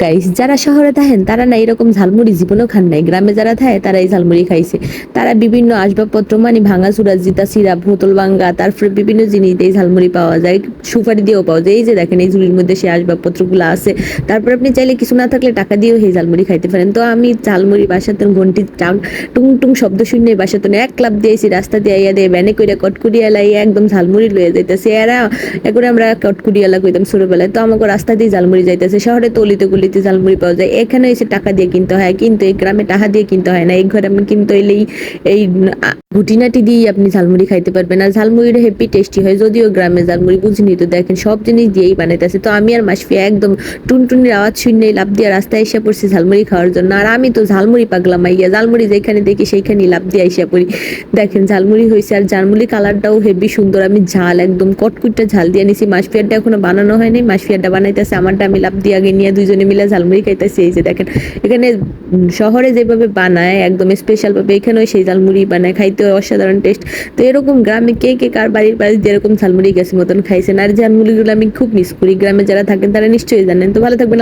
Guys, যারা শহরে থাকেন তারা না এরকম ঝালমুড়ি জীবনেও খান নাই। গ্রামে যারা থাকে তারা এই ঝালমুড়ি খাইছে। তারা বিভিন্ন আসবাবপত্র মানে ভাঙাচুরা, জিতা সিরাপ, বোতল ভাঙ্গা, তারপরে বিভিন্ন জিনিস দিয়ে এই ঝালমুড়ি পাওয়া যায়, সুপারি দিয়েও পাওয়া যায়। এই যে দেখেন এই ঝুড়ির মধ্যে সেই আসবাবপত্রগুলো আছে। তারপর আপনি চাইলে কিছু না থাকলে টাকা দিয়েও এই ঝালমুড়ি খাইতে পারেন। তো আমি ঝালমুড়ি বাসাতে ঘন্টি টুং টুং শব্দ শুনে বাসাতে এক ক্লাব দিয়েছি, রাস্তা দিয়ে আইয়া দিয়ে ভ্যানে করে কটকুরিয়া লাই একদম ঝালমুড়ি লয়ে যাইতেছে। এরা এখন আমরা কটকুরিয়ালা কইতাম ছোটবেলায়। তো আমাকে রাস্তা দিয়ে ঝালমুড়ি যাইতেছে। শহরে তো অলিতে গলিতে ঝালমুড়ি পাওয়া যায়, এখানে এসে টাকা দিয়ে কিনতে হয়, কিন্তু এই গ্রামে টাকা দিয়ে কিনতে হয় না। এই ঘরে আমি কিন্তু এলেই এই ঘুটিনাটি দিয়েই আপনি ঝালমুড়ি খাইতে পারবেন। আর ঝালমুড়িটা হেভি টেস্টি হয়, যদিও গ্রামে ঝালমুড়ি বুঝিনি তো দেখেন সব জিনিস দিয়েই বানাইতেছে। তো আমি আর মাসফিয়া একদম টুনটুনির আওয়াজ শুনলেই লাফ দিয়ে রাস্তায় এসে পড়ছি ঝালমুড়ি খাওয়ার জন্য। আর আমি তো ঝালমুড়ি পাগলা মাইয়া, ঝালমুড়ি যেখানে দেখি সেইখানেই লাফ দিয়ে এসে পড়ি। দেখেন ঝালমুড়ি হয়েছে, আর ঝালমুড়ি কালারটাও হেভি সুন্দর। আমি ঝাল একদম কটকুটটা ঝাল দিয়ে নিছি। মাসফিয়ারটা এখনো বানানো হয়নি, মাসফিয়ারটা বানাইতেছে। আমারটা আমি লাফ দিয়ে আগে নিয়ে দুইজনে মিলে ঝালমুড়ি খাইতেছি। এই যে দেখেন এখানে শহরে যেভাবে বানায় একদম স্পেশাল ভাবে, এখানেও সেই ঝালমুড়ি বানায়, খাইতে অসাধারণ টেস্ট। তো এরকম গ্রামে কে কে কার বাড়ির পাশে যেরকম ঝালমুড়ি গেছে মতন খাইছেন, আর ঝালমুড়িগুলো আমি খুব মিস করি। গ্রামে যারা থাকেন তারা নিশ্চয়ই জানেন। তো ভালো থাকবেন।